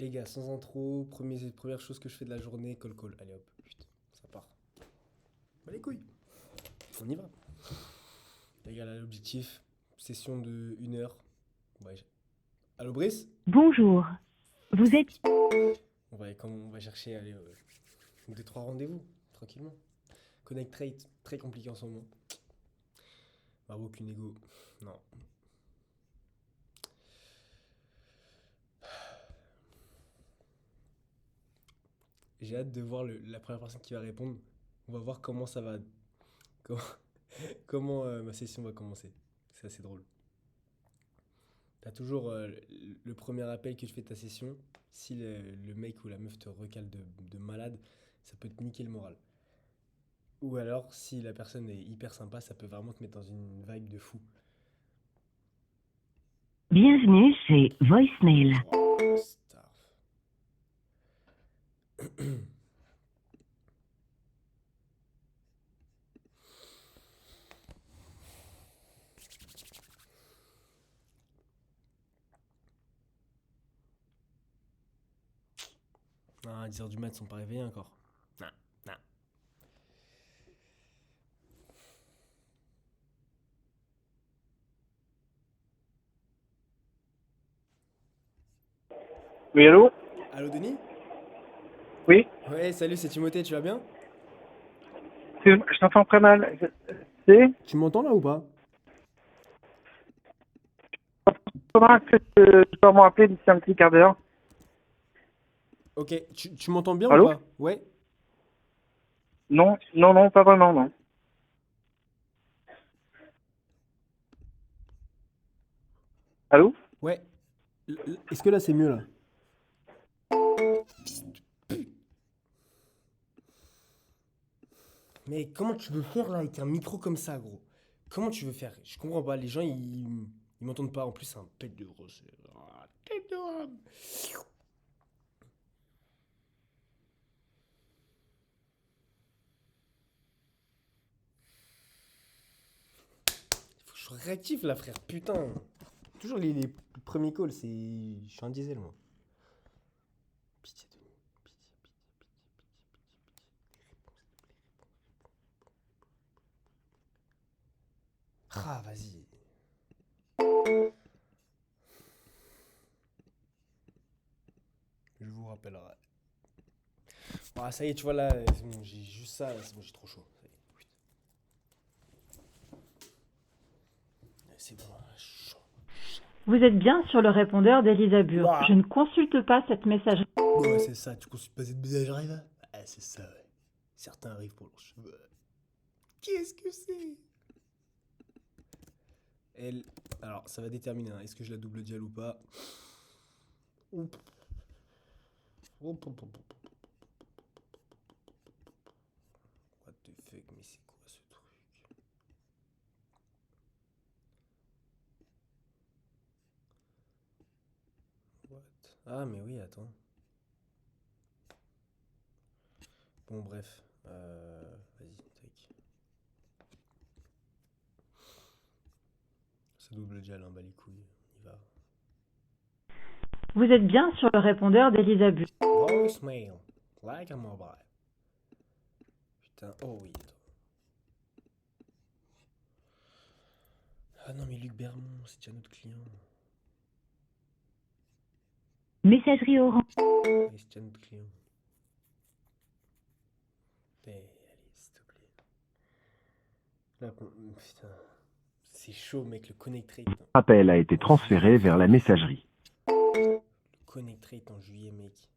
Les gars, sans intro, première chose que je fais de la journée, call. Allez hop, putain, ça part. Bah les couilles, on y va. Les gars, là, l'objectif, session de 1 heure. Ouais, Allô Brice? Bonjour, vous êtes... On va chercher, allez, 2-3 rendez-vous, tranquillement. Connect Rate, très compliqué en ce moment. Bah, aucune ego. Non. J'ai hâte de voir la première personne qui va répondre. On va voir comment ça va. Comment, comment ma session va commencer. C'est assez drôle. T'as toujours le premier appel que je fais de ta session. Si le mec ou la meuf te recale de malade, ça peut te niquer le moral. Ou alors, si la personne est hyper sympa, ça peut vraiment te mettre dans une vibe de fou. Bienvenue chez Voicemail. Oh, star. Ah, 10h du mat, ils sont pas réveillés encore. Non, non. Oui, allô? Allô Denis? Oui, Ouais, salut, c'est Timothée, tu vas bien? je t'entends très mal. C'est Tu m'entends là ou pas? comment est-ce que tu dois me rappeler d'ici un petit quart d'heure? Ok, tu m'entends bien ou Allô? pas? Ouais? Non, non, non, pas vraiment, non. Allô? Ouais. Est-ce que là c'est mieux là? Mais comment tu veux faire là avec un micro comme ça, gros? Comment tu veux faire? Je comprends pas, les gens ils m'entendent pas. En plus, c'est un pet de gros. Tête de rame. Faut que je sois réactif là, frère. Putain. Toujours les premiers calls, c'est. Je suis un diesel, moi. Pitié de nous. Pitié, pitié, pitié. Ah, vas-y. Je vous rappellerai. Ah, ça y est, tu vois là, c'est bon, j'ai juste ça, là, c'est bon, j'ai trop chaud. Ça y est, putain. C'est bon, chaud. Vous êtes bien sur le répondeur d'Elisabure. Bah, Je ne consulte pas cette messagerie. ouais, c'est ça, tu consultes pas cette messagerie là? Ah, c'est ça, ouais. Certains arrivent pour leurs cheveux. Qu'est-ce que c'est? Elle. Alors, ça va déterminer, hein, est-ce que je la double dial ou pas? Oup. Oup, oup, oup, oup. What the fuck, mais c'est quoi ce truc? What? Ah, mais oui, attends. Bon, bref. Vas-y, tac. C'est double dial, hein, bah les couilles, on y va. Vous êtes bien sur le répondeur d'Elisabure. Voicemail, like a mobile. Putain, oh oui, attends. Ah non, mais Luc Bermond, c'est déjà notre client. Messagerie orange. Ouais, c'est déjà notre client. Allez, s'il te plaît. Là, putain, c'est chaud, mec, le connect rate Appel a été en juillet, transféré vers la frère. messagerie. Le connect rate en juillet, mec.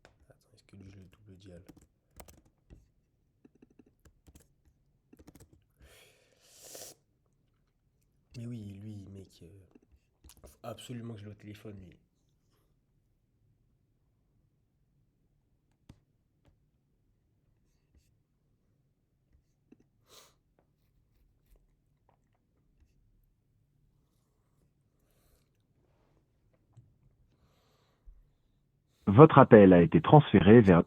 Attends, est-ce que lui, je le double dial? Mais oui, lui, mec, faut absolument que je le téléphone, lui. Votre appel a été transféré vers...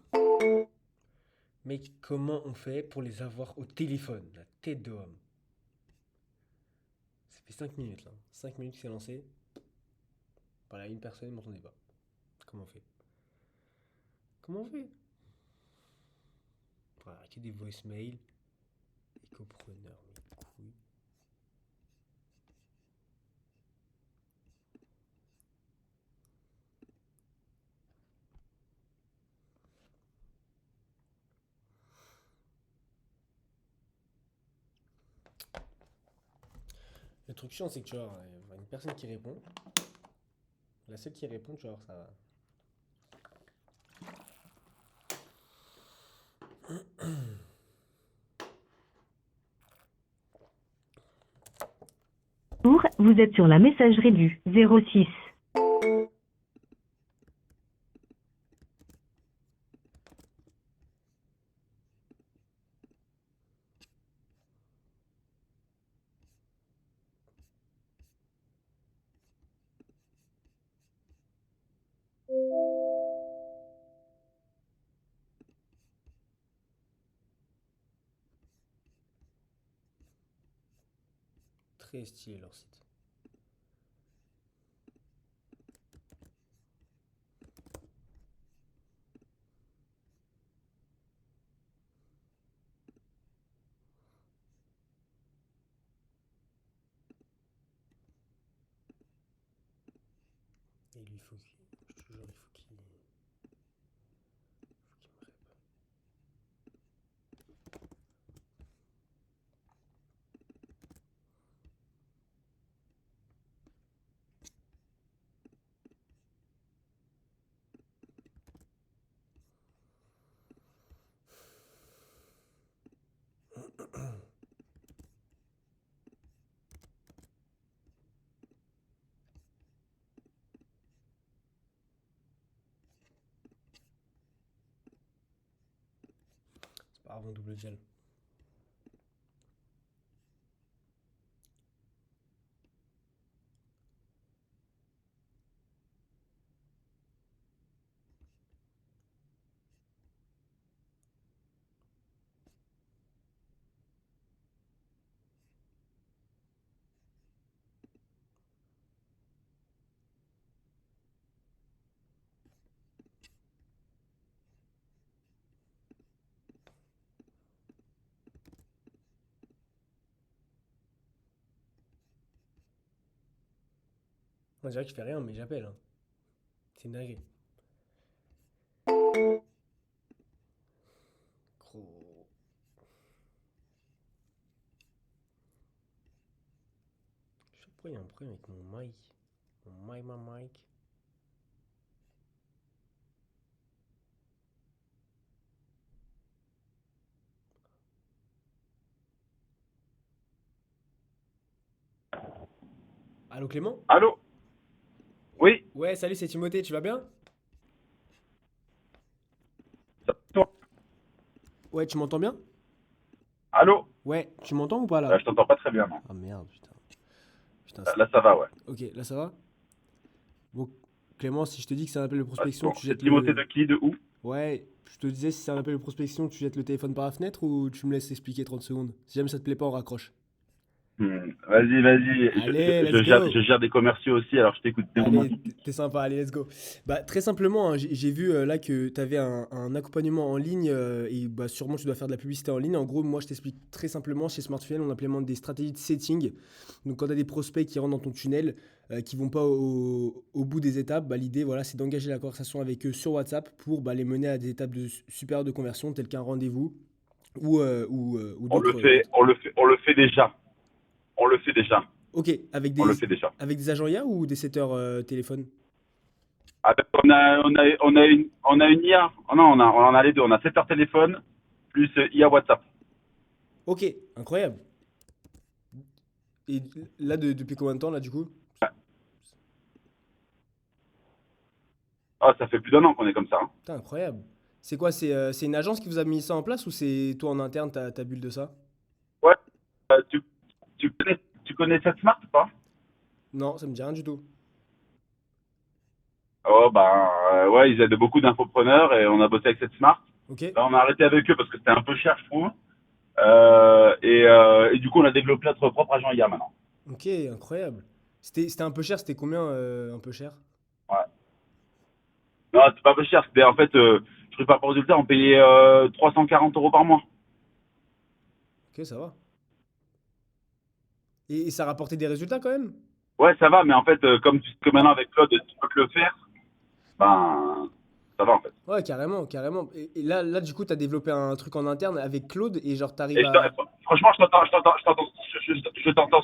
Mec, comment on fait pour les avoir au téléphone? La tête de homme. Ça fait 5 minutes, là. 5 minutes que c'est lancé. Parlais à une personne, il m'entendait pas. Comment on fait? Comment on fait? Voilà, que des voicemails. Écopreneur, mes couilles. Le truc chiant, c'est que tu vois, il y a une personne qui répond. La seule qui répond, tu vois, ça va. Vous êtes sur la messagerie du 06. Très stylé leur site. Et lui, faut qu'il. Je te jure, il faut qu'il. Faut qu'il me répète. C'est pas grave, on double gel. On dirait que je fais rien, mais j'appelle. Hein. C'est une dinguerie. Gros. Je sais pas pourquoi il y a un problème avec mon mic. Mon mic. Allô Clément? Allô? Oui, Ouais, salut, c'est Timothée, tu vas bien? toi? Ouais, tu m'entends bien? Allô? Ouais, tu m'entends ou pas là? Je t'entends pas très bien, non. Ah merde, putain. Putain, Là, ça va, ouais. ok, là ça va? Bon, Clément, si je te dis que c'est un appel de Ah, prospection, bon, tu c'est jettes Timothée le. de qui? De où? Ouais, je te disais si c'est un appel de prospection, tu jettes le téléphone par la fenêtre ou tu me laisses expliquer 30 secondes? Si jamais ça te plaît pas, on raccroche. Vas-y, vas-y. Allez, let's go! Je gère des commerciaux aussi, alors je t'écoute. Dis-moi Allez, tout. t'es sympa, allez, let's go. Bah, très simplement, hein, j'ai vu là que tu avais un accompagnement en ligne et bah, sûrement tu dois faire de la publicité en ligne. En gros, moi je t'explique très simplement, chez Smartfunnel, on implémente des stratégies de setting. Donc quand tu as des prospects qui rentrent dans ton tunnel, qui vont pas au bout des étapes, bah, l'idée voilà, c'est d'engager la conversation avec eux sur WhatsApp pour bah, les mener à des étapes supérieures de conversion, telles qu'un rendez-vous ou On le d'autres. fait, on le fait, on le fait déjà. On le fait déjà. Ok, avec On le fait déjà. des agents IA ou des setteurs téléphone? On a une IA. Oh non, on en a les deux. On a 7 heures téléphone, plus IA WhatsApp. Ok, incroyable. Et là, depuis combien de temps, là, du coup? Ah, ça fait plus d'un an qu'on est comme ça, hein. Putain, incroyable. C'est quoi? C'est une agence qui vous a mis ça en place ou c'est toi en interne, ta bulle de ça? Ouais. Euh, tu, tu connais cette smart ou pas? Non, ça me dit rien du tout. Oh, ben, ouais, ils aident beaucoup d'infopreneurs et on a bossé avec cette smart. Ok, Là, on a arrêté avec eux parce que c'était un peu cher, je trouve. Et du coup, on a développé notre propre agent IA maintenant. ok, incroyable. C'était un peu cher, c'était combien un peu cher? Non, c'est pas peu cher. C'était en fait, je serais pas pour résultat, on payait 340 euros par mois. Ok, ça va. Et ça rapportait des résultats quand même? Ouais, ça va, mais en fait, comme tu sais que maintenant avec Claude, tu peux te le faire, ben, ça va en fait. Ouais, carrément, carrément. Et là, du coup, t'as développé un truc en interne avec Claude et genre, t'arrives Et à. franchement, je t'entends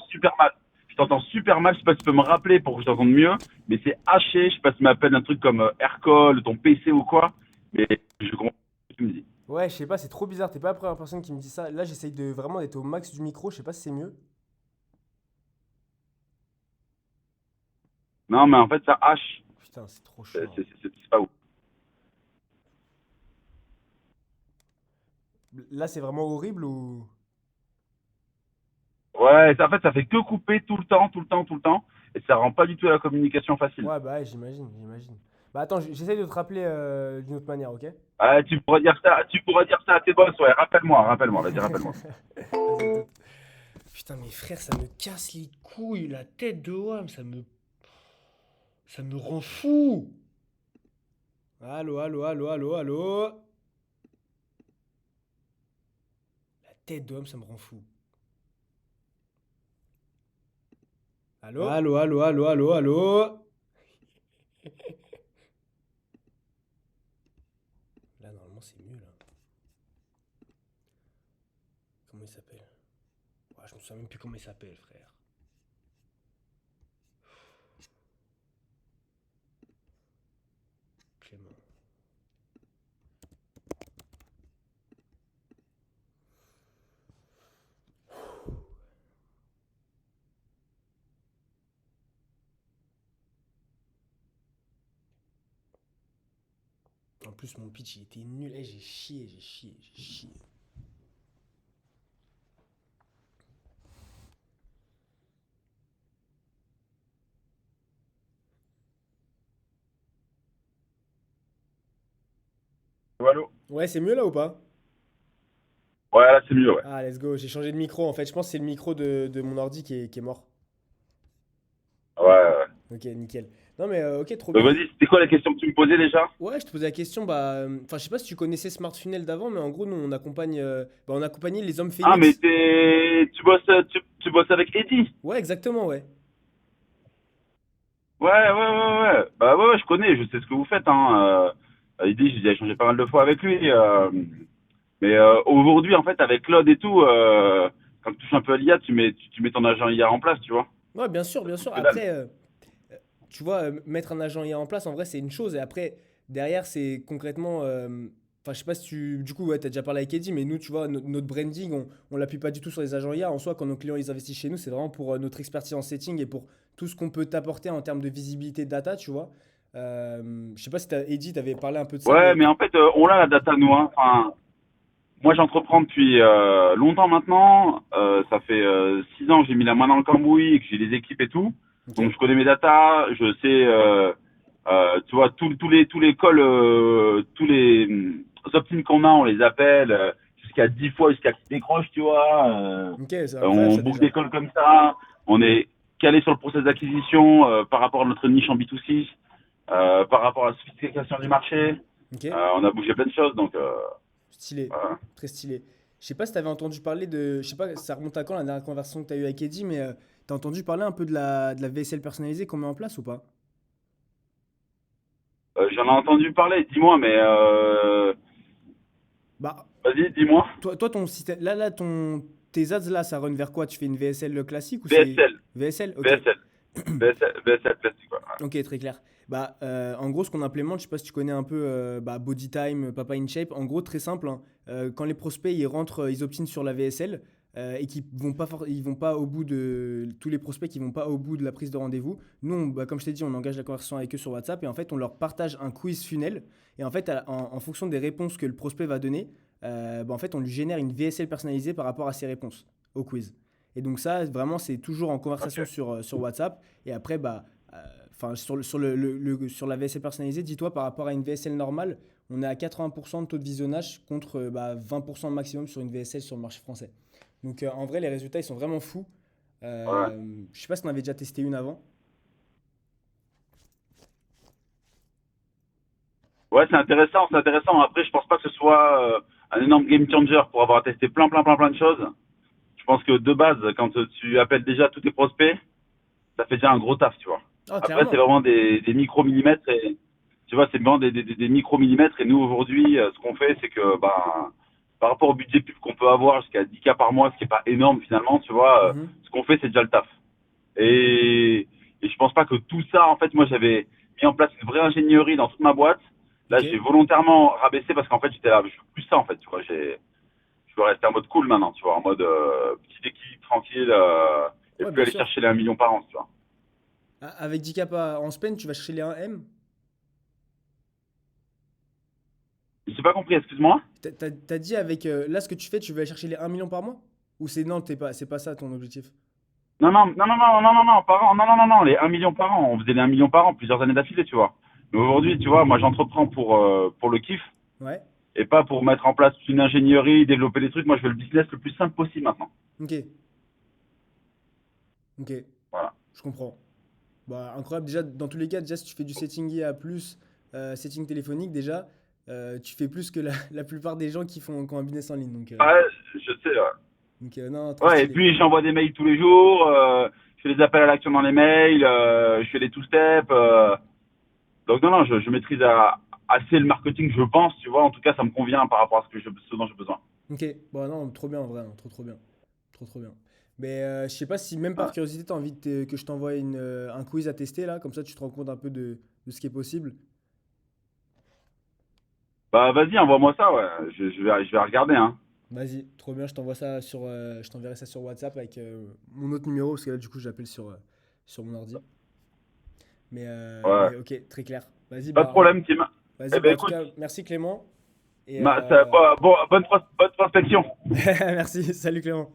super mal. Je t'entends super mal. Je sais pas si tu peux me rappeler pour que je t'entende mieux, mais c'est haché. Je sais pas si tu m'appelles un truc comme Aircall, ton PC ou quoi, mais je comprends ce que tu me dis. Ouais, je sais pas, c'est trop bizarre. T'es pas la première personne qui me dit ça. Là, j'essaye de vraiment d'être au max du micro. Je sais pas si c'est mieux. Non, mais en fait, ça hache. Putain, c'est trop chiant. C'est pas ouf. Là, c'est vraiment horrible ou. Ouais, en fait, ça fait que couper tout le temps, tout le temps, tout le temps, et ça rend pas du tout la communication facile. Ouais, bah ouais, j'imagine, j'imagine. Bah attends, j'essaye de te rappeler d'une autre manière, ok? Tu pourras dire ça à tes boss, ouais. Rappelle-moi, vas-y, rappelle-moi. Vas-y, putain, mes frères, ça me casse les couilles, la tête de WAM, ça me rend fou. Allô, allô, allô, allô, allô. La tête de WAM, ça me rend fou. Allô? Allô, allô, allô, allô, allô. Là, normalement, c'est mieux, là. Comment il s'appelle? Ouais, je me souviens même plus comment il s'appelle, frère. Clément. En plus, mon pitch, il était nul. Eh, j'ai chié, j'ai chié, j'ai chié. Allô? Ouais, c'est mieux là ou pas? Ouais, là, c'est mieux, ouais. Ah, let's go. J'ai changé de micro en fait. Je pense que c'est le micro de mon ordi qui est mort. Ouais, ouais. Ok, nickel. Non, mais ok, trop bien. Vas-y, c'était quoi la question que tu me posais déjà? Ouais, je te posais la question. Bah, enfin, je sais pas si tu connaissais Smart Funnel d'avant, mais en gros, nous, on accompagne, on accompagnait les hommes Ah, mais phoenix. tu bosses avec Eddie? Ouais, exactement, ouais. Ouais. Bah ouais, je connais, je sais ce que vous faites, hein. Eddie, j'ai déjà échangé pas mal de fois avec lui. Mais aujourd'hui, en fait, avec Claude et tout, quand tu touches un peu à l'IA, tu mets ton agent IA en place, tu vois. Ouais, bien sûr, bien Ça coûte sûr. que dalle. Après, tu vois, mettre un agent IA en place, en vrai, c'est une chose. Et après, derrière, c'est concrètement. Enfin, je sais pas si tu. Du coup, ouais, t'as déjà parlé avec Eddie, mais nous, tu vois, notre branding, on l'appuie pas du tout sur les agents IA. En soi, quand nos clients ils investissent chez nous, c'est vraiment pour notre expertise en setting et pour tout ce qu'on peut t'apporter en termes de visibilité data, tu vois. Je sais pas si Eddie, t'avais parlé un peu de ça, Ouais, mais. mais en fait, on l'a la data, nous, hein. Enfin, moi, j'entreprends depuis longtemps maintenant. Ça fait 6 ans que j'ai mis la main dans le cambouis, et que j'ai des équipes et tout. Ok. Donc, je connais mes datas. Je sais, tu vois, tous les calls, tous les opt-in qu'on a, on les appelle jusqu'à 10 fois, jusqu'à qu'ils décrochent, tu vois. Ok, c'est incroyable On ça boucle déjà. des calls comme ça. On est calé sur le process d'acquisition par rapport à notre niche en B2C, par rapport à la sophistication du marché. Ok. On a bougé plein de choses, donc Stylé. voilà. Très stylé. Je sais pas si t'avais entendu parler de. Je sais pas, ça remonte à quand la dernière conversation que t'as eue avec Eddie, mais t'as entendu parler un peu de la VSL personnalisée qu'on met en place ou pas? J'en ai entendu parler, dis-moi, mais Bah, vas-y, dis-moi. toi, ton système. Là, tes ads là, ça run vers quoi? Tu fais une VSL classique ou c'est. VSL, VSL? Ok. VSL, VSL classique, quoi. Ouais. Ok, très clair. Bah, en gros, ce qu'on implémente, je sais pas si tu connais un peu bah, Body Time, Papa in Shape. En gros, très simple, hein. Quand les prospects ils rentrent, ils obtiennent sur la VSL et qu'ils vont pas, ils vont pas au bout de tous les prospects qui vont pas au bout de la prise de rendez-vous. Nous, bah, comme je t'ai dit, on engage la conversation avec eux sur WhatsApp et en fait, on leur partage un quiz funnel. Et en fait, en fonction des réponses que le prospect va donner, bah, en fait, on lui génère une VSL personnalisée par rapport à ses réponses au quiz. Et donc ça, vraiment, c'est toujours en Ok. conversation sur WhatsApp. Et après, bah, enfin, sur la VSL personnalisée, dis-toi, par rapport à une VSL normale, on est à 80% de taux de visionnage contre bah, 20% maximum sur une VSL sur le marché français. Donc en vrai, les résultats, ils sont vraiment fous. Ouais. Je sais pas si on avait déjà testé une avant. Ouais, c'est intéressant, c'est intéressant. Après, je pense pas que ce soit un énorme game changer pour avoir testé plein de choses. Je pense que de base, quand tu appelles déjà tous tes prospects, ça fait déjà un gros taf, tu vois. Ah, Après, c'est clairement. vraiment des micro-millimètres et tu vois, c'est vraiment des micro-millimètres. Et nous, aujourd'hui, ce qu'on fait, c'est que, ben, par rapport au budget pub qu'on peut avoir jusqu'à 10K par mois, ce qui est pas énorme finalement, tu vois, Mhm. ce qu'on fait, c'est déjà le taf. Et je pense pas que tout ça, en fait, moi, j'avais mis en place une vraie ingénierie dans toute ma boîte. Là, Ok. j'ai volontairement rabaissé parce qu'en fait, j'étais là, je veux plus ça, en fait, tu vois. Je veux rester en mode cool maintenant, tu vois, en mode petite équipe tranquille et Ouais, plus bien aller sûr. chercher les 1 million par an, tu vois. Avec 10 caps en spend, tu vas chercher les 1M. J'ai pas compris, excuse-moi. T'as dit avec là ce que tu fais, tu vas aller chercher les 1 million par mois? Ou c'est non, c'est pas ça ton objectif? Non, non, non, non, non, non, non, non, par an, non, non, non, non, les 1 million par an. On faisait les 1 million par an plusieurs années d'affilée, tu vois. Mais aujourd'hui, tu vois, moi, j'entreprends pour le kiff Ouais. et pas pour mettre en place une ingénierie, développer des trucs. Moi, je veux le business le plus simple possible maintenant. Ok. Ok. Voilà. Je comprends. Bah, incroyable. Déjà, dans tous les cas, déjà, si tu fais du setting IA plus setting téléphonique, déjà, tu fais plus que la plupart des gens qui ont un business en ligne. Ouais, je sais, ouais. Non, trop Ouais, et stylé. puis j'envoie des mails tous les jours, je fais des appels à l'action dans les mails, je fais les two-step. Donc non, non, je maîtrise assez le marketing, je pense, tu vois. En tout cas, ça me convient par rapport à ce dont j'ai besoin. Ok. Bon, non, trop bien en vrai. Non, trop, trop bien. Trop, trop bien. Mais je sais pas si, même par Ouais. curiosité, t'as envie que je t'envoie un quiz à tester là. Comme ça, tu te rends compte un peu de ce qui est possible. Bah vas-y, envoie-moi ça, ouais. Je vais regarder, hein. Vas-y, trop bien, je t'enverrai ça sur WhatsApp avec mon autre numéro, parce que là, du coup, j'appelle sur mon ordi. Ouais. Mais ok, très clair. Vas-y, Pas de problème, Tim. Eh ben En tout écoute, cas, merci Clément. Et bonne prospection. merci, salut Clément.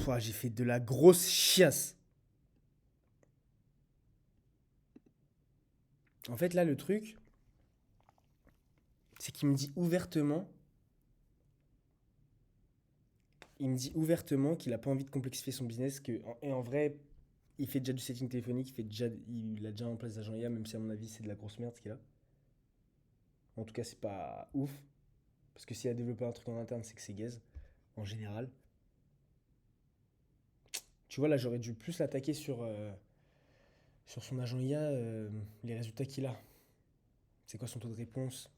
Ouah, j'ai fait de la grosse chiasse. En fait, là, le truc, c'est il me dit ouvertement qu'il a pas envie de complexifier son business, et en vrai, il fait déjà du setting téléphonique, il a déjà en place d'agent IA, même si à mon avis, c'est de la grosse merde ce qu'il a. En tout cas, c'est pas ouf. Parce que s'il a développé un truc en interne, c'est que c'est gaze, en général. Tu vois, là, j'aurais dû plus l'attaquer sur son agent IA, les résultats qu'il a. C'est quoi son taux de réponse?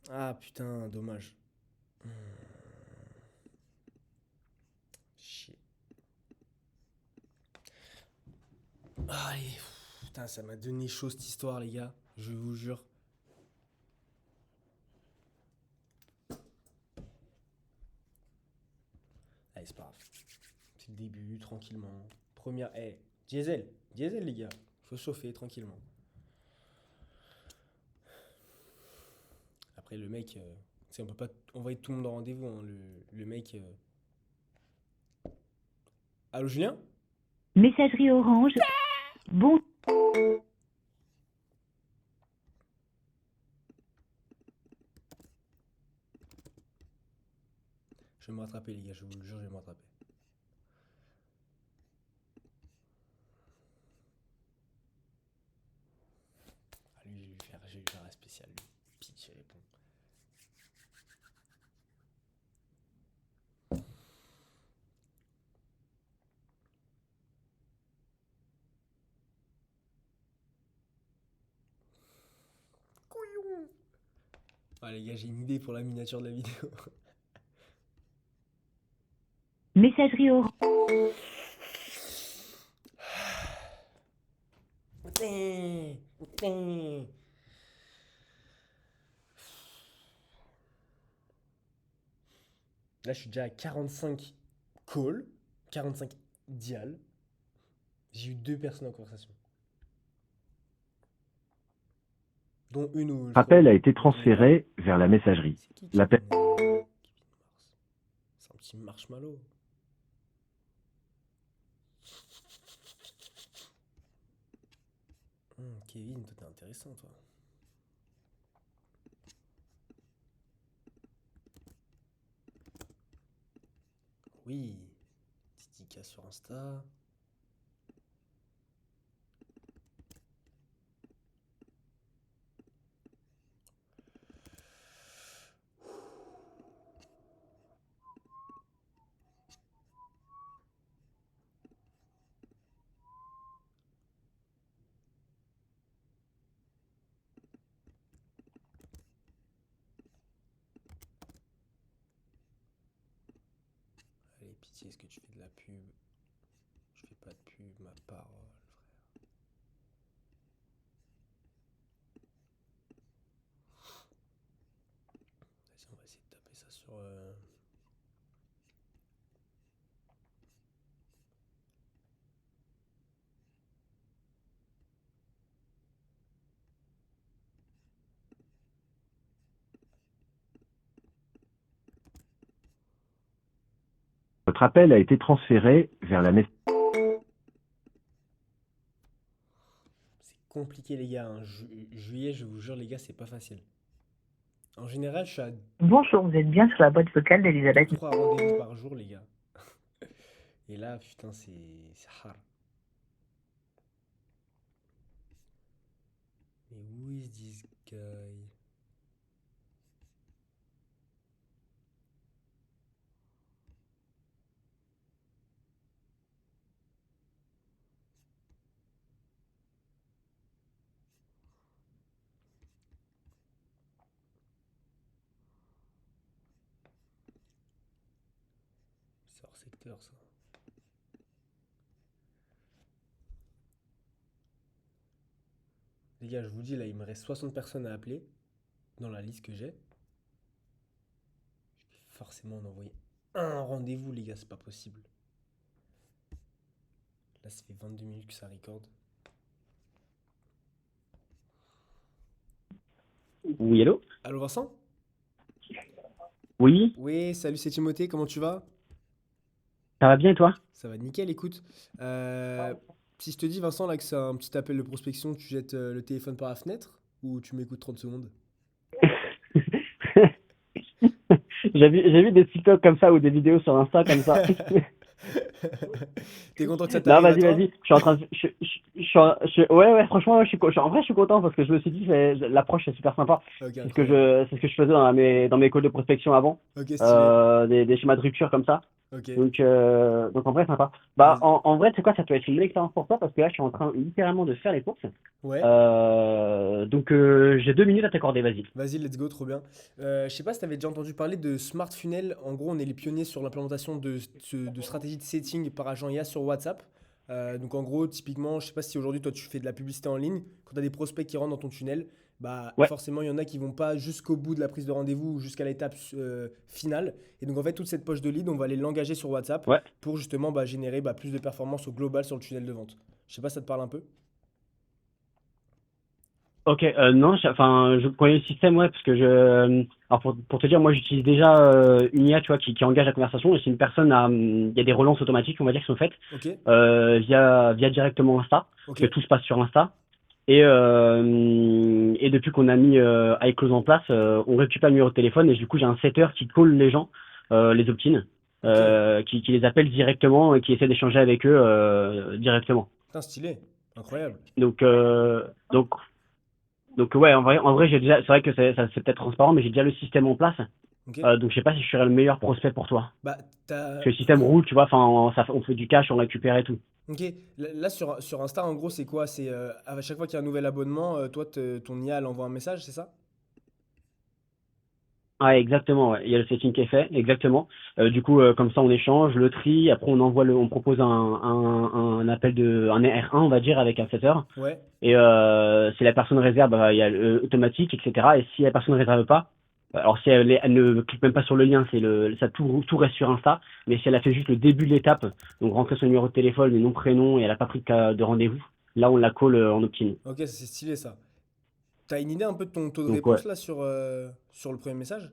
Ah putain, dommage. Hmm, Chier. Ah, allez, putain, ça m'a donné chaud cette histoire, les gars. Je vous jure. Allez, c'est pas grave. C'est le début, tranquillement. Première. Diesel. Diesel, les gars. Faut se chauffer tranquillement. Après, le mec. Tu sais, on peut pas envoyer tout le monde en rendez-vous, hein. Le mec. Allô, Julien? Messagerie Orange. Bon. Je vais me rattraper, les gars. Je vous le jure, je vais me rattraper. Ah, lui, je vais lui faire un spécial. Lui. Pitch, il répond. Couillon. Ah, les gars, j'ai une idée pour la miniature de la vidéo. Messagerie Orange. Putain, putain. Là, je suis déjà à 45 calls, 45 dial. J'ai eu deux personnes en conversation. Dont une où je Appel a crois été on se connaît pas. transféré vers la messagerie. C'est qui L'appel Kevin Kevin Mars. C'est un petit marshmallow. Kevin, toi t'es intéressant toi. Oui, dédicace sur Insta. Allez, pitié, est-ce que tu fais de la pub? Je fais pas de pub, ma parole, frère. Vas-y, on va essayer de taper ça sur. Votre appel a été transféré vers la messagerie. C'est compliqué, les gars, hein. Juillet, je vous jure, les gars, c'est pas facile. En général, je suis à Bonjour, vous êtes bien sur la boîte vocale d'Elisabeth. 3 rendez-vous par jour, les gars. Et là, putain, c'est hard. Mais who is this guy? C'est hors secteur, ça. Les gars, je vous dis, là, il me reste 60 personnes à appeler dans la liste que j'ai. Je vais forcément en envoyer un rendez-vous, les gars, c'est pas possible. Là, ça fait 22 minutes que ça recorde. Oui, allô? Allô, Vincent? Oui, Oui, salut, c'est Timothée, comment tu vas? ça va bien et toi? Ça va nickel, écoute. Si je te dis, Vincent, là, que c'est un petit appel de prospection, tu jettes le téléphone par la fenêtre ou tu m'écoutes 30 secondes? J'ai vu des TikTok comme ça ou des vidéos sur Insta comme ça. T'es content que ça Non, t'arrive à vas-y, toi? vas-y. Je suis en train de. Ouais, franchement, ouais, en vrai, je suis content parce que je me suis dit, l'approche est super sympa. Ok, C'est incroyable. ce que je faisais dans mes calls de prospection avant. Ok, stylé. Des schémas de rupture comme ça. Ok, Donc en vrai, sympa. Bah, vas-y. en vrai, tu sais quoi, ça peut être une belle expérience pour toi parce que là, je suis en train littéralement de faire les courses. Ouais, J'ai 2 minutes à t'accorder, vas-y. vas-y, let's go, trop bien. Je sais pas si t'avais déjà entendu parler de Smart Funnel. En gros, on est les pionniers sur l'implémentation de stratégies de setting par agent IA sur WhatsApp. Donc en gros, typiquement, je sais pas si aujourd'hui toi tu fais de la publicité en ligne, quand tu as des prospects qui rentrent dans ton tunnel, bah Ouais, forcément il y en a qui vont pas jusqu'au bout de la prise de rendez-vous ou jusqu'à l'étape finale. Et donc en fait toute cette poche de lead, on va aller l'engager sur WhatsApp ouais. pour justement bah, générer bah, plus de performance au global sur le tunnel de vente. Je sais pas si ça te parle un peu. Ok, non, enfin, je connais le système, ouais, parce que alors pour te dire, moi, j'utilise déjà une IA, tu vois, qui engage la conversation. Et si une personne il y a des relances automatiques, on va dire, qui sont faites Ok, via directement Insta, parce ok, que tout se passe sur Insta. Et depuis qu'on a mis iClose en place, on récupère le numéro de téléphone et du coup, j'ai un setter qui call les gens, les opt-in, ok. qui les appelle directement et qui essaie d'échanger avec eux directement. Putain, stylé, incroyable. Donc, euh, donc Donc ouais, en vrai, c'est vrai que c'est peut-être transparent, mais j'ai déjà le système en place. Ok. Donc je sais pas si je serais le meilleur prospect pour toi. Bah, Parce que le système roule, tu vois, enfin, on fait du cash, on récupère et tout. Ok, là sur Insta, en gros, c'est quoi? C'est à chaque fois qu'il y a un nouvel abonnement, toi, ton IA, elle envoie un message, c'est ça? Ouais, exactement, ouais. Il y a le setting qui est fait, exactement. Du coup, comme ça, on échange, le tri, après on propose un appel un R1, on va dire, avec un setter. Ouais. Et si la personne réserve, bah, il y a automatique, etc. Et si la personne ne réserve pas, alors si elle ne clique même pas sur le lien, ça tout reste sur Insta. Mais si elle a fait juste le début de l'étape, donc rentrer son numéro de téléphone, mais nom, prénom, et elle n'a pas pris de rendez-vous, là on la call en opt-in. Ok, c'est stylé ça. T'as une idée un peu de ton taux de Donc ouais. réponse là sur le premier message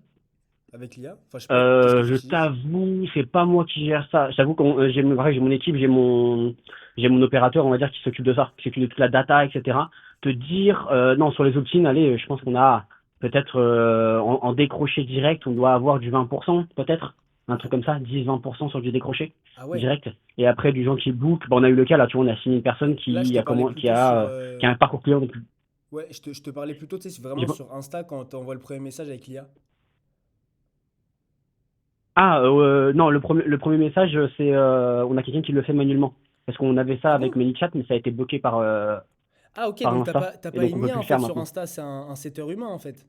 avec l'IA? Enfin, je sais pas, qu'est-ce que tu Je utilises? t'avoue, c'est pas moi qui gère ça. J'avoue que j'ai mon équipe, j'ai mon opérateur, on va dire, qui s'occupe de ça, qui s'occupe de toute la data, etc. Te dire, non, sur les opt-in, allez, je pense qu'on a peut-être en décroché direct, on doit avoir du 20%, peut-être. un truc comme ça, 10-20% sur du décroché Ah ouais. direct. Et après, du gens qui book, on a eu le cas là, tu vois, on a signé une personne Là, je qui te a, parlais comment, plutôt sur. qui a un parcours client. Ouais, je te parlais plutôt, tu sais, c'est J'ai vraiment pas- sur Insta quand t'envoies le premier message avec l'IA. Ah, non, le premier message, c'est on a quelqu'un qui le fait manuellement. Parce qu'on avait ça Ah avec bon? ManyChat, mais ça a été bloqué Ah ok, par donc t'as Insta. pas, t'as Et pas donc on une peut IA plus en le fait faire sur maintenant. Insta, c'est un setter humain en fait.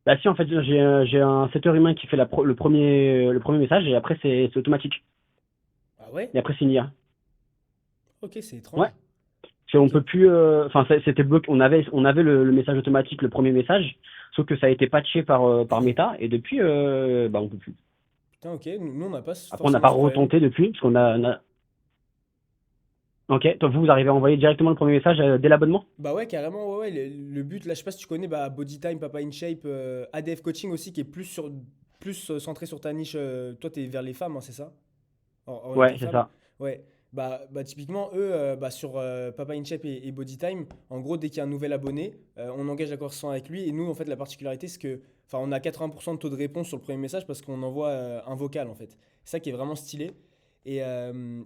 Bah si, en fait, j'ai un setter humain qui fait le premier message et après c'est automatique. Ah ouais? Et après c'est une IA. Ok, c'est Ouais. étrange. On Ok. peut plus. Enfin, c'était bloqué. On avait le message automatique, le premier message, sauf que ça a été patché par Meta et depuis, bah on peut plus. Putain, ok, nous on n'a pas Après, on n'a forcément pas ce problème. retenté depuis parce Ok. Toi, vous arrivez à envoyer directement le premier message dès l'abonnement? Bah ouais, carrément, ouais, ouais. Le but, là, je sais pas si tu connais bah, Bodytime, Papa in Shape, ADF Coaching aussi, qui est plus centré sur ta niche. Toi, t'es vers les femmes, hein, c'est ça? Orienté Ouais, c'est femmes. ça. Ouais. Bah typiquement, eux, bah, sur Papa in Shape et Bodytime, en gros, dès qu'il y a un nouvel abonné, on engage la conversation avec lui. Et nous, en fait, la particularité, c'est que, enfin, on a 80% de taux de réponse sur le premier message parce qu'on envoie un vocal, en fait. C'est ça qui est vraiment stylé. Et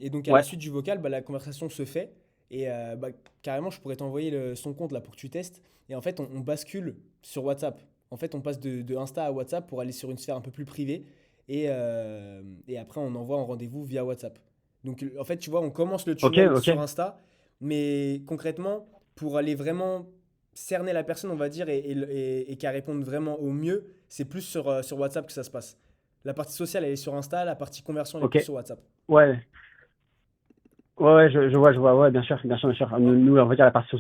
donc, à la Ouais. suite du vocal, bah, la conversation se fait. Et bah, carrément, je pourrais t'envoyer son compte là pour que tu testes. Et en fait, on bascule sur WhatsApp. En fait, on passe de Insta à WhatsApp pour aller sur une sphère un peu plus privée. Et après, on envoie un rendez-vous via WhatsApp. Donc, en fait, tu vois, on commence le Ok, tunnel ok. sur Insta. Mais concrètement, pour aller vraiment cerner la personne, on va dire, et qu'elle réponde vraiment au mieux, c'est plus sur WhatsApp que ça se passe. La partie sociale, elle est sur Insta. La partie conversion, elle est Ok. plus sur WhatsApp. Ouais. Ouais, ouais, je vois, ouais, bien sûr, bien sûr, bien sûr. Oh, Nous, on va dire la partie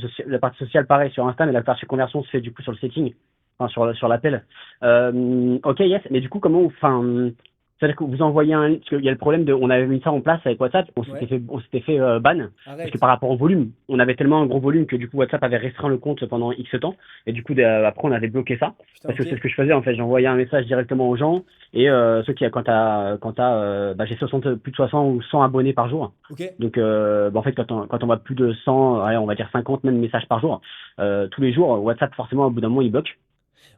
sociale, pareil sur Insta, mais la partie conversion se fait du coup sur le setting, enfin sur l'appel. Ok, yes, mais du coup, enfin, c'est-à-dire que vous envoyez parce qu'il y a le problème on avait mis ça en place avec WhatsApp, ouais, on s'était fait ban, parce que arrête. par rapport au volume, on avait tellement un gros volume que du coup WhatsApp avait restreint le compte pendant X temps, et du coup après on avait bloqué ça, Putain, parce que ok. c'est ce que je faisais en fait, j'envoyais un message directement aux gens, et ceux qui, bah, j'ai plus de 60 ou 100 abonnés par jour. Ok. Donc, bah, en fait, quand on voit plus de 100, allez, on va dire 50 même messages par jour, tous les jours, WhatsApp, forcément, au bout d'un moment, il bloque.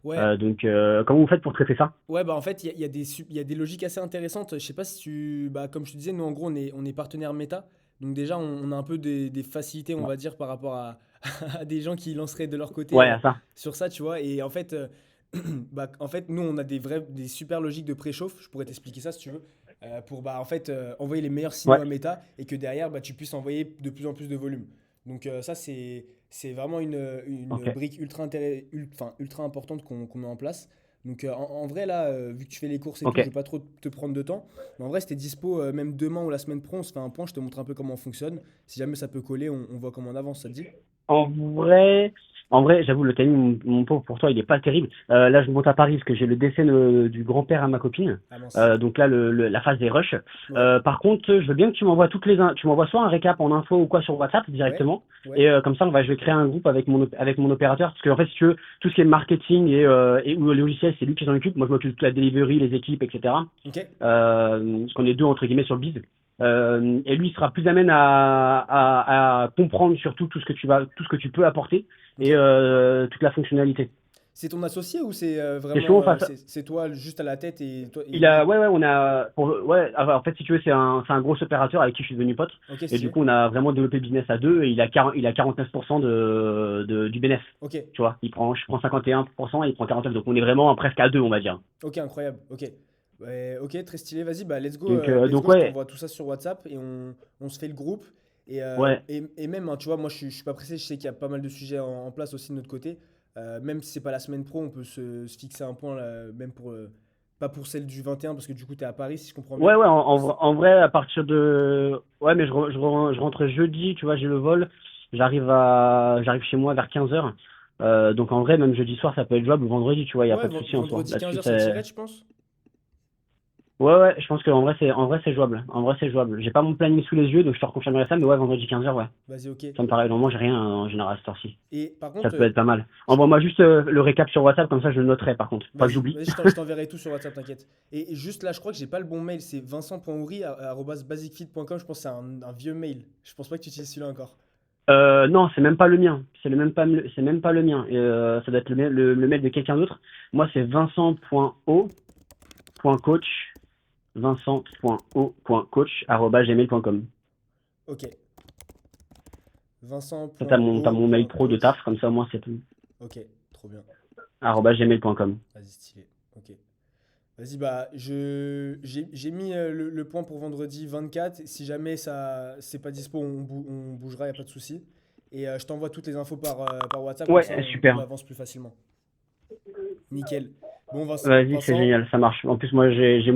Ouais. Donc, comment vous faites pour traiter ça? Ouais, bah en fait, il y a des logiques assez intéressantes. Je sais pas si tu. Bah, comme je te disais, nous en gros, on est partenaire Meta. Donc, déjà, on a un peu des facilités, on Ouais, va dire, par rapport à des gens qui lanceraient de leur côté ouais, à ça. sur ça, tu vois. Et en fait, bah, en fait, nous, on a des super logiques de préchauffe. Je pourrais t'expliquer ça si tu veux. Pour bah, en fait, envoyer les meilleurs signaux Ouais, à Meta et que derrière, bah, tu puisses envoyer de plus en plus de volume. Donc, ça, c'est vraiment une ok. brique enfin, ultra importante qu'on met en place. Donc en vrai là, vu que tu fais les courses et tout, Ok. je vais pas trop te prendre de temps. Mais en vrai, si t'es dispo même demain ou la semaine pro, on se fait un point, je te montre un peu comment on fonctionne. Si jamais ça peut coller, on voit comment on avance, ça te dit? En vrai, en vrai, j'avoue, le timing, mon pauvre, pour toi, il est pas terrible. Là, je monte à Paris parce que j'ai le décès du grand-père à ma copine. Ah mince. Donc là, la phase des rushs. Ouais, Par contre, je veux bien que tu m'envoies tu m'envoies soit un récap en info ou quoi sur WhatsApp ouais, directement. ouais. Et comme ça, je vais créer un groupe avec mon opérateur. Parce que en fait, si tu veux, tout ce qui est marketing ou le logiciel, c'est lui qui s'en occupe. Moi, je m'occupe de toute la delivery, les équipes, etc. Ok. Parce qu'on est deux entre guillemets sur le biz. Et lui il sera plus amène à comprendre surtout tout ce que tu peux apporter et Ok. toute la fonctionnalité. C'est ton associé ou c'est C'est vraiment souvent face. c'est toi juste à la tête et toi et Il a, lui? ouais, ouais, on a, ouais, en fait, si tu veux, c'est un gros opérateur avec qui je suis devenu pote. Ok, Et du stylé. coup, on a vraiment développé le business à deux et il a 49% du bénéfice. Ok. Tu vois, je prends 51% et il prend 49%. Donc, on est vraiment presque à deux, on va dire. Ok, incroyable. Ok. Ouais, ok, très stylé. Vas-y, bah Donc, let's donc go. Je ouais, t'envoie tout ça sur WhatsApp et on se fait le groupe. ouais. Et même, hein, tu vois, moi je suis pas pressé. Je sais qu'il y a pas mal de sujets en place aussi de notre côté. Même si c'est pas la semaine pro, on peut se fixer un point là, même pour pas pour celle du 21 parce que du coup t'es à Paris si je comprends Ouais, bien. ouais, en vrai, à partir de. Ouais, mais je rentre jeudi, tu vois, j'ai le vol. J'arrive chez moi vers 15h. Donc en vrai, même jeudi soir, ça peut être jouable ou vendredi, tu vois, il n'y a Ouais, pas de souci en soi. vendredi Là-dessus, 15h ça c'est. tirait, je pense. Ouais, ouais, je pense qu'en vrai, c'est jouable. En vrai, c'est jouable. J'ai pas mon planning sous les yeux, donc je te reconfirmerai ça, mais ouais, vendredi 15h, ouais. Vas-y, ok. Ça me paraît. Normalement, j'ai rien en général à cette heure-ci. Et par Ça contre, peut être pas mal. je Envoie-moi juste le récap sur WhatsApp, comme ça je le noterai par contre. Pas que Vas-y, j'oublie. vas-y, je t'enverrai tout sur WhatsApp, t'inquiète. Et juste là, je crois que j'ai pas le bon mail, c'est vincent.houry@basicfit.com, je pense que c'est un vieux mail. Je pense pas que tu utilises celui-là encore. Non, c'est même pas le mien. C'est même pas le mien. Et, ça doit être le mail de quelqu'un d'autre. Moi, c'est vincent.o. vincent.coach, vincent.o.coach@gmail.com. Ok. Vincent. T'as mon mail pro de taf, comme ça, moi, c'est tout. Ok, trop bien. @gmail.com. Vas-y, stylé. Ok. Vas-y, bah, j'ai mis le point pour vendredi 24. Si jamais ça c'est pas dispo, on bougera, y a pas de souci. Et je t'envoie toutes les infos par WhatsApp, comme Ouais, ça super. on avance plus facilement. Nickel. Bon, Vas-y, c'est génial, ça marche. En plus, moi, j'ai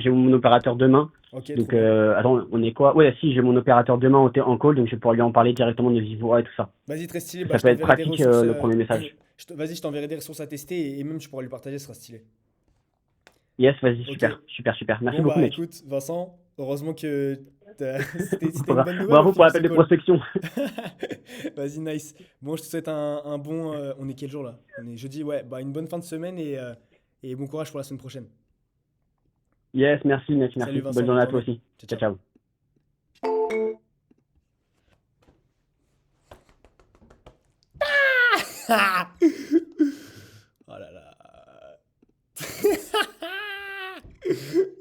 mon opérateur demain. Ok, trop Donc, bien. attends, on est quoi? Ouais, si, j'ai mon opérateur demain en call, donc je vais pouvoir lui en parler directement de vive voix et tout ça. Vas-y, très stylé. Bah, Ça je peut être t'enverrai des pratique, ressources. le premier message. Vas-y, je t'enverrai des ressources à tester et même tu pourras lui partager, ce sera stylé. Yes, vas-y, Ok. super. Merci Bon, beaucoup, bah, mec. écoute, Vincent, heureusement que c'était une bonne nouvelle au Bravo pour final, l'appel ce de call. prospection. Vas-y, nice. Bon, je te souhaite un bon. On est quel jour là? On est jeudi, ouais. Bah, une bonne fin de semaine et bon courage pour la semaine prochaine. Yes, merci, mec, Salut merci. Vincent, Bonne bonne journée à toi journée. aussi. Ciao, Ciao, ciao. ciao. Oh là là.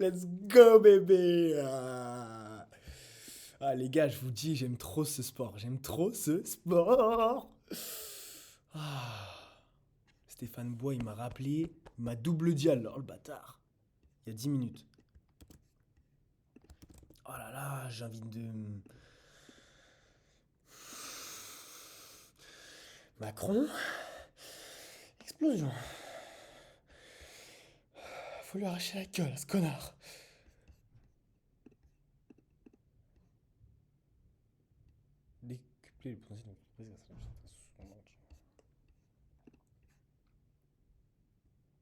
Let's go, bébé. Ah, les gars, je vous dis, j'aime trop ce sport. J'aime trop ce sport. Ah. Stéphane Bois, il m'a rappelé ma double dial, oh le bâtard. Il y a 10 minutes. Oh là là, j'ai envie de... Macron. Explosion. Faut lui arracher la gueule à ce connard. Décupler le potentiel de l'entreprise.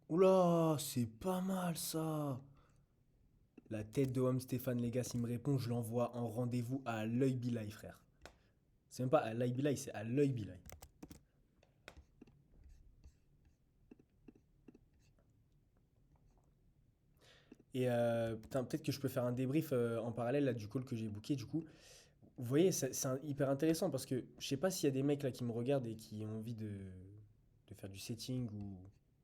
Oula, c'est pas mal ça. La tête de homme Stéphane, les gars, s'il me répond, je l'envoie en rendez-vous à l'œil Bilay, frère. C'est même pas à l'œil Bilay, c'est à l'œil Bilay. Et putain, peut-être que je peux faire un débrief en parallèle là, du call que j'ai booké. Du coup, vous voyez, hyper intéressant parce que je sais pas s'il y a des mecs là qui me regardent et qui ont envie de faire du setting ou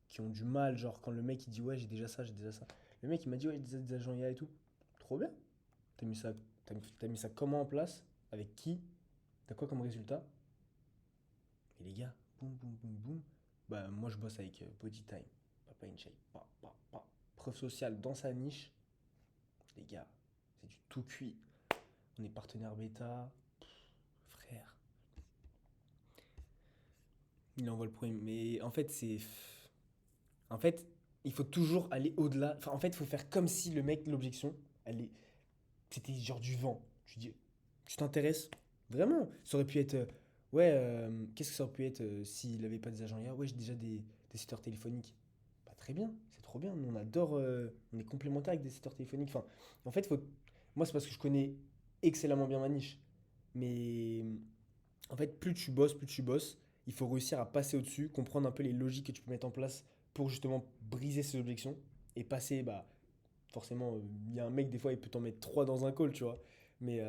qui ont du mal. Genre, quand le mec il dit ouais, j'ai déjà ça, j'ai déjà ça. Le mec il m'a dit ouais, des agents IA et tout. Trop bien. T'as mis ça, t'as mis ça comment en place? Avec qui? T'as quoi comme résultat? Et les gars, boum, boum, boum, boum. Bah, moi je bosse avec Bodytime, Papa in Shape, preuve sociale dans sa niche. Les gars, c'est du tout cuit. On est partenaire bêta. Frère. Il envoie le premier. Mais en fait, c'est. En fait, il faut toujours aller au-delà. Enfin, en fait, il faut faire comme si le mec, l'objection, c'était genre du vent. Tu dis, tu t'intéresses vraiment. Ça aurait pu être. Ouais, qu'est-ce que ça aurait pu être s'il n'avait pas des agents IA? Ouais, j'ai déjà des setters téléphoniques. Bah, très bien, c'est trop bien. Nous, on adore. On est complémentaires avec des setters téléphoniques. Enfin, en fait, moi, c'est parce que je connais excellemment bien ma niche. Mais en fait, plus tu bosses, il faut réussir à passer au-dessus, comprendre un peu les logiques que tu peux mettre en place pour justement briser ces objections et passer, bah, forcément, il y a un mec, des fois, il peut t'en mettre 3 dans un call, tu vois. Mais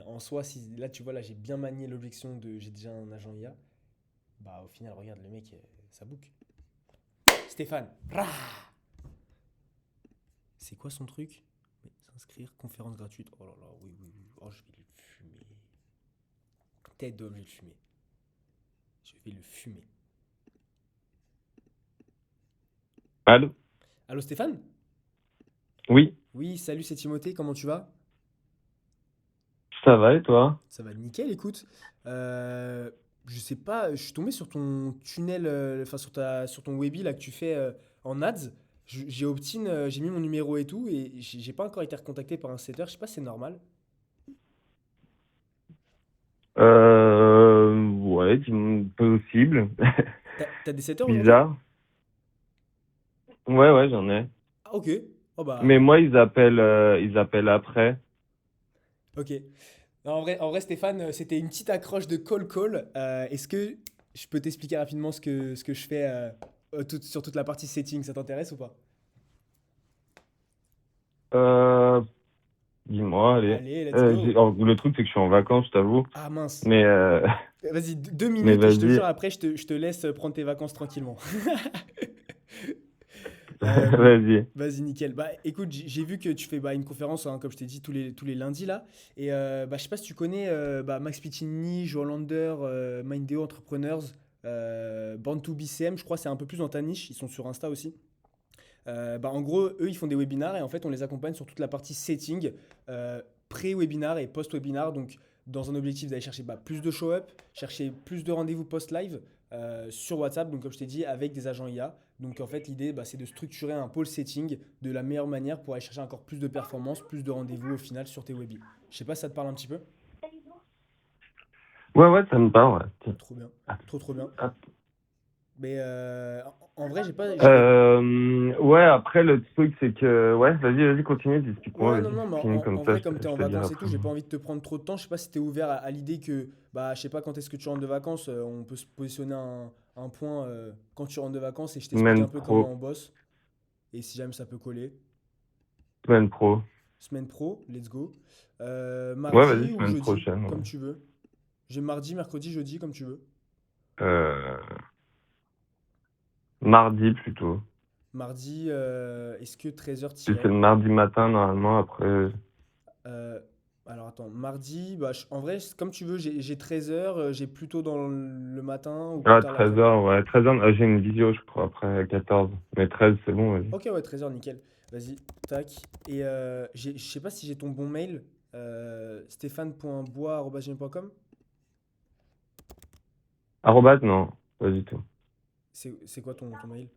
en soi, si là, tu vois, là, j'ai bien manié l'objection de j'ai déjà un agent IA, bah, au final, regarde, le mec, ça book. Stéphane, c'est quoi son truc? Mais s'inscrire, conférence gratuite. Oh là là, oui, oui, oui. Oh, je vais le fumer. Tête d'homme, je vais le fumer. Je vais le fumer. Allô? Allô Stéphane? Oui, Oui, salut, c'est Timothée, comment tu vas? ça va et toi? Ça va nickel, écoute. Je sais pas, je suis tombé sur ton tunnel, enfin sur ton Webi là que tu fais en ads. J'ai opt-in, j'ai mis mon numéro et tout, et j'ai pas encore été recontacté par un setter. Je sais pas si c'est normal. Ouais, possible. T'as des setters aujourd'hui? Bizarre. Ouais, ouais, j'en ai. Ah, ok. Oh Mais bah, moi, ils appellent après. ok. Non, en vrai, Stéphane, c'était une petite accroche de call. Est-ce que je peux t'expliquer rapidement ce que je fais sur toute la partie setting, ça t'intéresse ou pas? Euh, Dis-moi, allez. Allez, let's go. Le truc, c'est que je suis en vacances, je t'avoue. Ah mince. Mais, Vas-y, 2 mais minutes et je te vas-y. jure, après, je te laisse prendre tes vacances tranquillement. Vas-y. Vas-y, nickel. Bah, écoute, j'ai vu que tu fais une conférence, hein, comme je t'ai dit, tous les lundis là. Et je sais pas si tu connais Max Piccinini, Joe Lander, Mindeo Entrepreneurs, Born to BCM, je crois, c'est un peu plus dans ta niche. Ils sont sur Insta aussi. En gros, eux, ils font des webinars et en fait, on les accompagne sur toute la partie setting, pré-webinar et post-webinar. Donc, dans un objectif d'aller chercher plus de show-up, chercher plus de rendez-vous post-live sur WhatsApp. Donc, comme je t'ai dit, avec des agents IA. Donc, en fait, l'idée, c'est de structurer un pôle setting de la meilleure manière pour aller chercher encore plus de performance, plus de rendez-vous au final sur tes webis. Je sais pas si ça te parle un petit peu. Ouais, ça me parle, ouais. Trop bien. Trop bien. Ah. Mais en vrai, j'ai pas. Ouais, après, le truc, c'est que... Ouais, vas-y, continue, explique-moi, Ouais, vas-y. non, mais Finis comme en ça, vrai, comme tu es en je te dirai vacances et tout, après. j'ai pas envie de te prendre trop de temps. Je sais pas si tu es ouvert à l'idée que, je sais pas quand est-ce que tu rentres de vacances, on peut se positionner un point quand tu rentres de vacances et je t'explique un Semaine peu pro. comment on bosse. Et si jamais ça peut coller. Semaine pro. Semaine pro, let's go. Ouais, Mardi vas-y, ou semaine jeudi, prochaine. comme Ouais. tu veux. J'ai mardi, mercredi, jeudi, comme tu veux. Euh, Mardi, plutôt. Mardi, est-ce que 13h Si c'est t'irait? le mardi matin, normalement, après... Alors attends, mardi, en vrai, comme tu veux, j'ai 13h, j'ai plutôt dans le matin ou plus Ah, tard l'après-midi. 13h, ouais. 13h, j'ai une vidéo, je crois, après, à 14. Mais 13, c'est bon, vas-y. Ok, ouais, 13h, nickel. Vas-y, tac. Et je sais pas si j'ai ton bon mail, stéphane.bois@gmail.com. Arrobase, non, pas du tout. C'est quoi ton mail?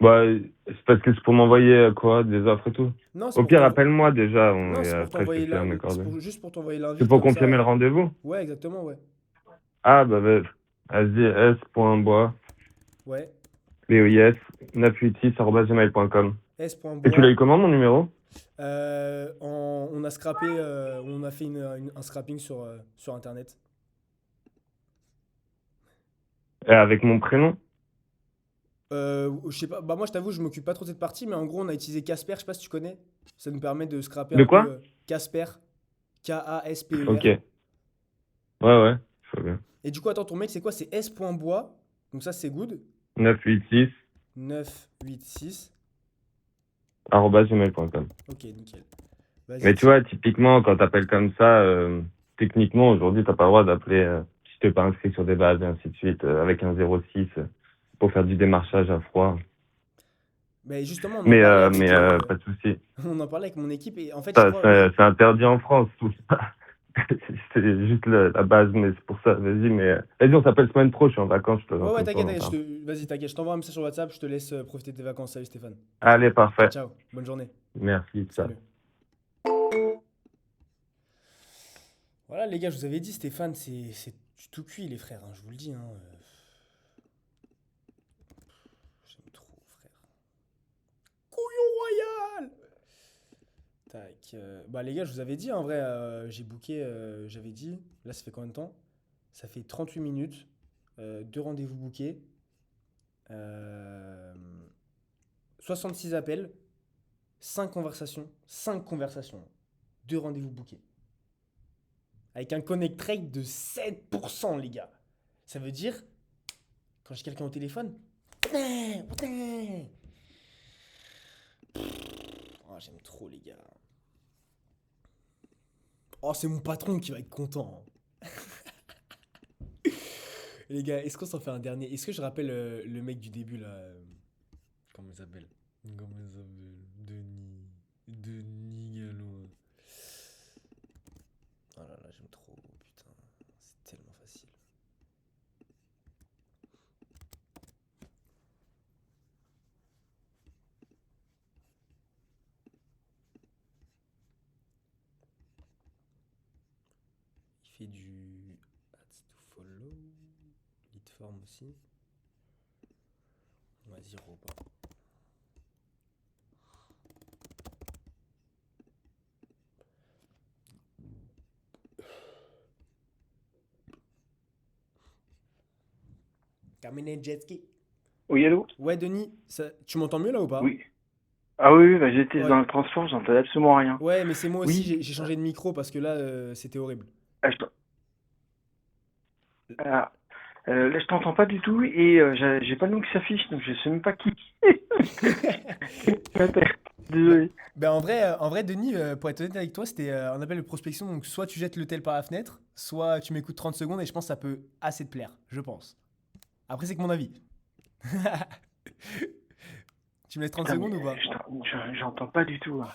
Bah, c'est parce que c'est pour m'envoyer, quoi, des offres et tout. Non, c'est Au pour pire, t'envoyer. appelle-moi déjà, Non, et c'est pour après, je te t'envoyer file mes coordonnées. juste pour t'envoyer C'est l'invite pour comme confirmer le ça. rendez-vous? Ouais, exactement, ouais. Ah, vas-y, s.bois, Ouais. BOIS, 986@gmail.com. Et tu l'as S.bois. eu comment, mon numéro? On a scrappé, on a fait un scrapping sur Internet. Avec mon prénom? Je sais pas, moi je t'avoue, je m'occupe pas trop de cette partie, mais en gros, on a utilisé Casper, je sais pas si tu connais. Ça nous permet de scraper De un peu quoi? Casper, Kasper. Ok. Ouais, je vois bien. Et du coup, attends, ton mail, c'est quoi? C'est s.bois. Donc ça, c'est good. 986 986. @gmail.com. Ok, nickel. Mais Vas-y. tu vois, typiquement, quand t'appelles comme ça, techniquement, aujourd'hui, t'as pas le droit d'appeler si t'es pas inscrit sur des bases et ainsi de suite, avec un 06 pour faire du démarchage à froid. Mais justement, Mais pas de souci. on en parlait avec mon équipe et en fait, je Ça, crois. c'est interdit en France, tout ça. C'est juste la base, mais c'est pour ça. Vas-y, vas-y, on s'appelle semaine pro, je suis en vacances, je te Ouais, lance t'inquiète, pas longtemps. vas-y, t'inquiète, je t'envoie un message sur WhatsApp, je te laisse profiter de tes vacances. Salut Stéphane. Allez, Ciao, parfait. ciao. Bonne journée. Merci, ciao. Salut. Voilà, les gars, je vous avais dit, Stéphane, c'est du tout cuit, les frères, hein, je vous le dis. Hein. J'aime trop, frère. Couillon royal! Tac. Les gars, je vous avais dit, en vrai, j'ai booké, j'avais dit, là, ça fait combien de temps? Ça fait 38 minutes, 2 rendez-vous bookés, 66 appels, 5 conversations, 2 rendez-vous bookés. Avec un connect rate de 7%, les gars. Ça veut dire, quand j'ai quelqu'un au téléphone, oh, j'aime trop, les gars. Oh, c'est mon patron qui va être content. Les gars, est-ce qu'on s'en fait un dernier? Est-ce que je rappelle le mec du début, là? Comment il s'appelle? Denis Gallo. Oh là là, j'aime trop, putain. C'est tellement facile. Il fait du ads to follow, lead form aussi. Vas-y, Robin. Terminé jet ski. Oui, allô? Ouais, Denis, tu m'entends mieux là ou pas? Oui. Ah oui, j'étais Ouais. dans le transport, j'entendais absolument rien. Ouais, mais c'est moi aussi, Oui. j'ai changé de micro parce que là, c'était horrible. Ah, Là, je t'entends pas du tout et j'ai pas le nom qui s'affiche, donc je sais même pas qui. Désolé. Ben en vrai, Denis, pour être honnête avec toi, c'était un appel de prospection. Donc, soit tu jettes le tel par la fenêtre, soit tu m'écoutes 30 secondes et je pense que ça peut assez te plaire. Je pense. Après, c'est que mon avis. Tu me laisses 30 Putain, secondes ou mais pas? j'entends pas du tout, là.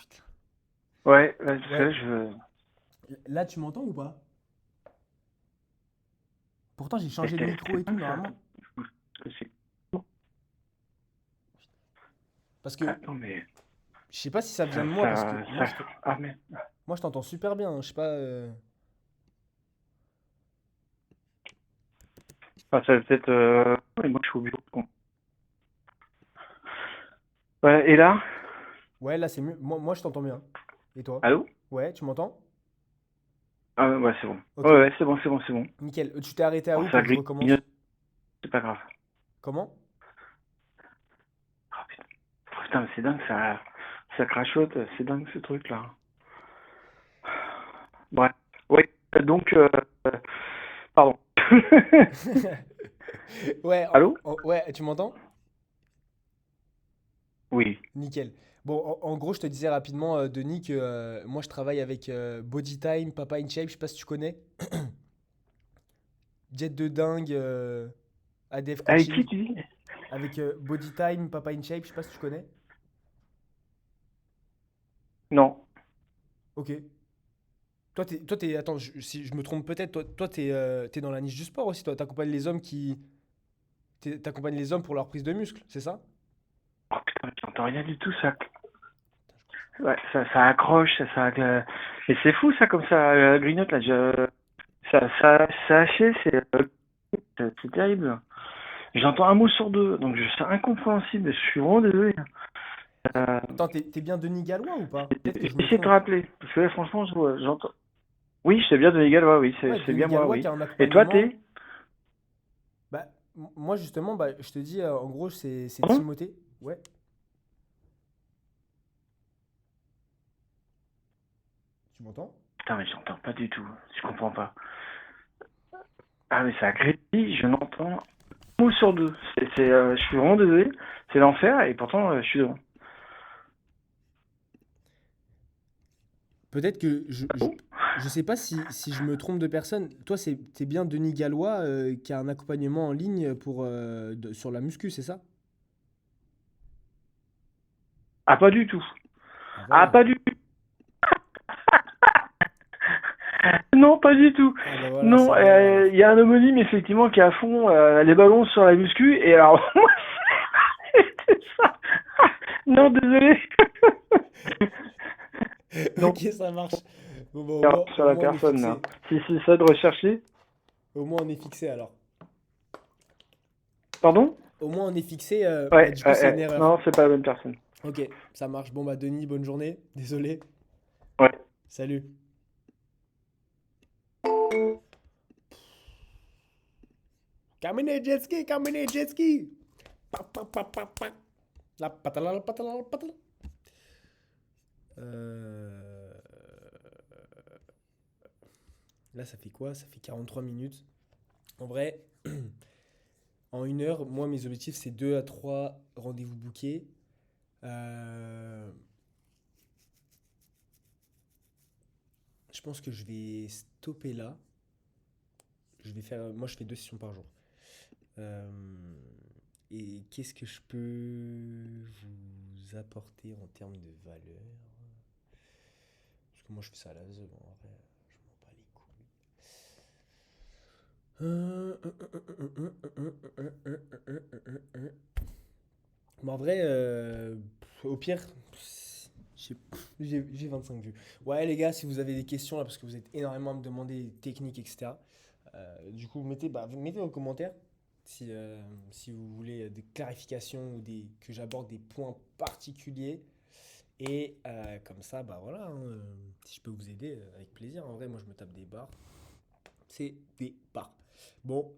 Ouais, parce que là, Ouais. Là, tu m'entends ou pas? Pourtant, j'ai changé de micro et tout, normalement. C'est- Parce que Attends, mais je sais pas si ça vient ça, de moi, parce que ça, ah, mais, moi, je t'entends super bien. Je sais pas. ah, ça va peut-être, ouais, moi, je suis au bureau. Bon. Ouais, et là? Ouais, là, c'est mieux. Moi, je t'entends bien. Et toi? Allô? Ouais, tu m'entends? Ah, ouais, c'est bon. Ok, Ouais, c'est bon, c'est bon, c'est bon. nickel. Tu t'es arrêté à Bon, où ça pour que je recommence? grignote, c'est pas grave. Comment? Oh, putain, mais c'est dingue, ça crachote, c'est dingue ce truc-là. Bref, oui, donc, pardon. Ouais, Allô? ouais, tu m'entends? Oui. Nickel. Bon, en gros, je te disais rapidement, Denis, que moi, je travaille avec Bodytime, Papa in Shape, je sais pas si tu connais. Jet de dingue, ADF Avec qui Coaching. tu dis? Avec Bodytime, Papa in Shape, je sais pas si tu connais. Non. Ok. Attends, si je me trompe peut-être, toi, t'es dans la niche du sport aussi, toi, t'accompagnes les hommes pour leur prise de muscle, c'est ça? Oh putain, j'entends rien du tout, ça. Ouais, ça accroche, et c'est fou ça comme ça grignote là. Ça haché, c'est terrible. J'entends un mot sur deux, donc c'est incompréhensible. Je suis vraiment désolé. Euh, Attends, t'es bien Denis Gallois ou pas? Peut-être que je me J'essaie de te trompe. rappeler, parce que là, franchement, j'entends. Oui, je sais bien de l'égal, ouais, oui, Ouais, c'est Denis bien moi, Gallois qui oui. a un Et toi, accompagnement. t'es? Bah, moi justement, bah, je te dis, en gros, c'est Pardon? Timothée. Ouais, tu m'entends? Putain, mais j'entends pas du tout. Je comprends pas. Ah, mais ça grésille, je n'entends un mot sur deux. Je suis vraiment désolé. C'est l'enfer, et pourtant, je suis devant. Peut-être que Oh. je sais pas si je me trompe de personne. Toi, t'es bien Denis Gallois qui a un accompagnement en ligne pour, sur la muscu, c'est ça? Ah, pas du tout. Ah Ah, voilà. pas du tout. Non, pas du tout. Ah bah voilà, Non, c'est meilleur alors. il y a un homonyme effectivement qui est à fond les ballons sur la muscu et alors moi c'est ça. Non, désolé. Non, Ok, ça marche. Bon, bah, sur au la moins on est personne là. fixé. Si c'est ça de rechercher. Au moins on est fixé alors. Pardon? Au moins on est fixé. Bah, Ouais, du coup, c'est une erreur. non, c'est pas la bonne personne. Ok, ça marche. Bon, bah, Denis, bonne journée. Désolé. Ouais. Salut. Camine jet ski, camine jet ski. Pa, pa, pa, pa, pa. La patala, la patala, la patala. Euh, Là, ça fait quoi? Ça fait 43 minutes. En vrai, en une heure, moi, mes objectifs, c'est 2 à 3 rendez-vous bookés. Euh, je pense que je vais stopper là. Moi, je fais 2 sessions par jour. Euh, et qu'est-ce que je peux vous apporter en termes de valeur? Parce que moi, je fais ça à la zeub, en vrai, je m'en bats les couilles. Mais en vrai, au pire, j'ai j'ai 25 vues. Ouais, les gars, si vous avez des questions là, parce que vous êtes énormément à me demander des techniques, etc. Du coup, mettez dans les commentaires si vous voulez des clarifications ou que j'aborde des points particuliers. Et comme ça, bah voilà, hein, si je peux vous aider, avec plaisir. En vrai, moi, je me tape des barres. C'est des barres. Bon,